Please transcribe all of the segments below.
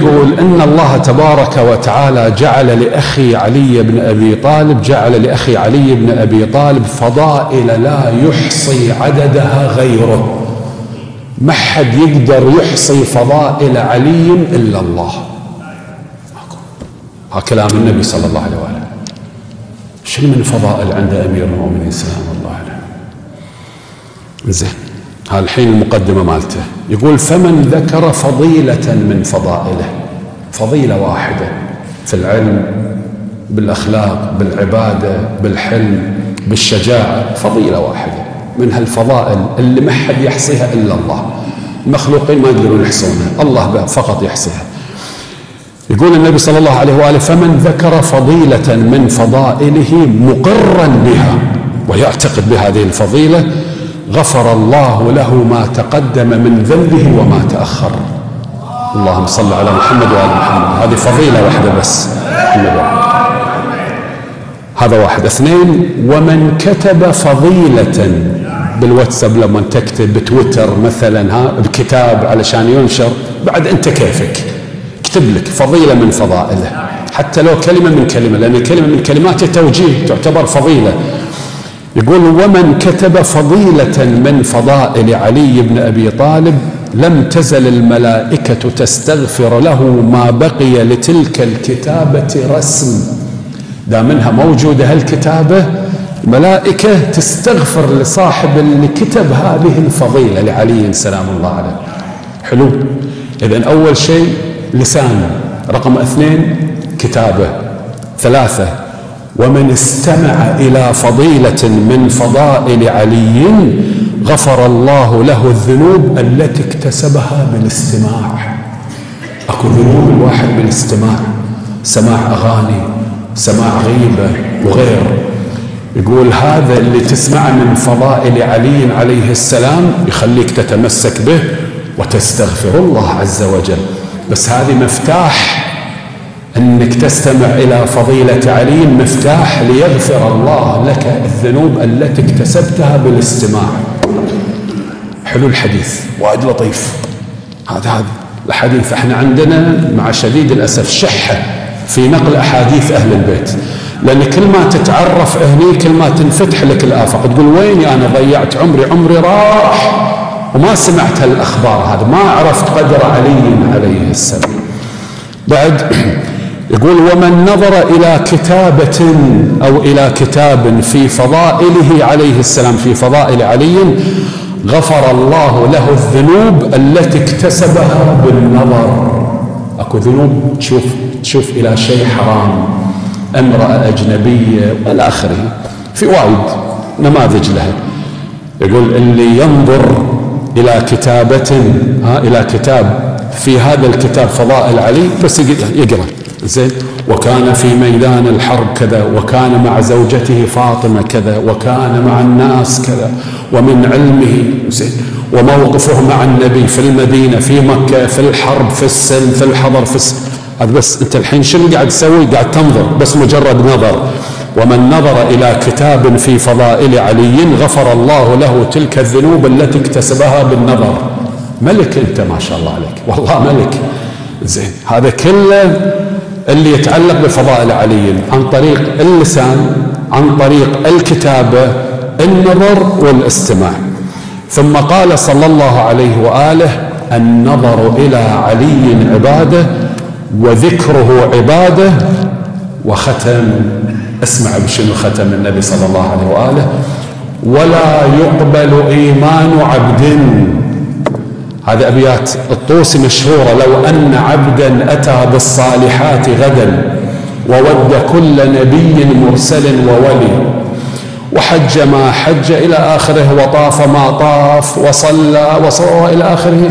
يقول إن الله تبارك وتعالى جعل لأخي علي بن أبي طالب فضائل لا يحصي عددها غيره. ما حد يقدر يحصي فضائل علي إلا الله. ها كلام النبي صلى الله عليه وآله. شنو من فضائل عند أمير المؤمنين سلام الله عليه. زين، ها الحين المقدمة مالته. يقول فمن ذكر فضيلة من فضائله، فضيلة واحدة في العلم، بالأخلاق، بالعبادة، بالحلم، بالشجاعة، فضيلة واحدة من هالفضائل اللي ما حد يحصيها إلا الله. المخلوقين ما يقدرون يحصونها، الله فقط يحصيها. يقول النبي صلى الله عليه وآله فمن ذكر فضيلة من فضائله مقرا بها ويعتقد بهذه الفضيلة غفر الله له ما تقدم من ذنبه وما تأخر. اللهم صل على محمد وآل محمد. هذه فضيلة واحدة بس. هذا واحد. اثنين، ومن كتب فضيلة بالواتساب، لما تكتب بتويتر مثلا بكتاب علشان ينشر، بعد انت كيفك اكتب لك فضيلة من فضائله، حتى لو كلمة من كلمة، لأن الكلمة من كلمات التوجيه تعتبر فضيلة. يقول ومن كتب فضيلة من فضائل علي بن أبي طالب لم تزل الملائكة تستغفر له ما بقي لتلك الكتابة رسم. دا منها موجودة هالكتابة، الملائكة تستغفر لصاحب اللي كتب هذه الفضيلة لعلي سلام الله عليه. حلو. إذن أول شيء لسان، رقم 2 كتابة، 3 ومن استمع إلى فضيلة من فضائل علي غفر الله له الذنوب التي اكتسبها بالاستماع. أكو ذنوب الواحد بالاستماع، سماع أغاني، سماع غيبة وغير. يقول هذا اللي تسمع من فضائل علي عليه السلام يخليك تتمسك به وتستغفر الله عز وجل. بس هذه مفتاح أنك تستمع إلى فضيلة علي، مفتاح ليغفر الله لك الذنوب التي اكتسبتها بالاستماع. حلو الحديث، وايد لطيف هذا الحديث. احنا عندنا مع شديد الأسف شحة في نقل أحاديث أهل البيت، لأن كل ما تتعرف هني كل ما تنفتح لك الآفاق، تقول ويني أنا ضيعت عمري راح وما سمعت هالأخبار، هذا ما عرفت قدر علي عليه السلام. بعد يقول ومن نظر إلى كتابة أو إلى كتاب في فضائله عليه السلام، في فضائل علي، غفر الله له الذنوب التي اكتسبها بالنظر. أكو ذنوب تشوف إلى شيء حرام، امرأة أجنبية والى آخره، في وايد نماذج لها. يقول اللي ينظر إلى كتابة إلى كتاب في هذا الكتاب فضائل علي بس يقرأ زين، وكان في ميدان الحرب كذا، وكان مع زوجته فاطمة كذا، وكان مع الناس كذا، ومن علمه زين، وموقفه مع النبي في المدينة، في مكة، في الحرب، في السلم، في الحضر، في هذا. بس أنت الحين شنو قاعد تسوي؟ قاعد تنظر، بس مجرد نظر. ومن نظر إلى كتاب في فضائل علي غفر الله له تلك الذنوب التي اكتسبها بالنظر. ملك أنت ما شاء الله عليك، والله ملك زين. هذا كله اللي يتعلق بفضائل علي عن طريق اللسان، عن طريق الكتابة، النظر والاستماع. ثم قال صلى الله عليه وآله النظر إلى علي عبادة وذكره عبادة. وختم، اسمع بشنو ختم النبي صلى الله عليه وآله: ولا يقبل إيمان عبد. هذا أبيات الطوسي مشهورة: لو أن عبدا أتى بالصالحات غدا وود كل نبي مرسل وولي، وحج ما حج إلى آخره، وطاف ما طاف، وصلى إلى آخره،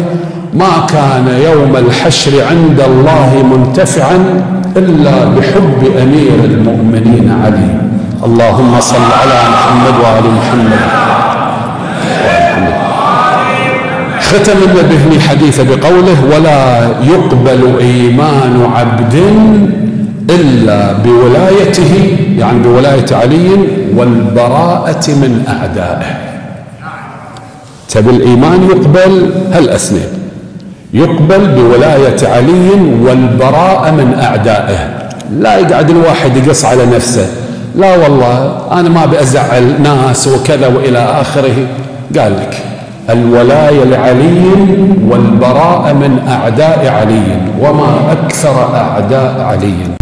ما كان يوم الحشر عند الله منتفعا إلا بحب أمير المؤمنين علي. اللهم صل على محمد وآل محمد. ختم النبي حديثه بقوله: ولا يقبل إيمان عبد إلا بولايته، يعني بولاية علي والبراءة من أعدائه. تبي الإيمان يقبل هالأثنين، يقبل بولاية علي والبراءة من أعدائه. لا يقعد الواحد يقص على نفسه، لا والله أنا ما بأزعل ناس وكذا وإلى آخره. قال لك الولاية لعلي والبراءة من أعداء علي، وما أكثر أعداء علي.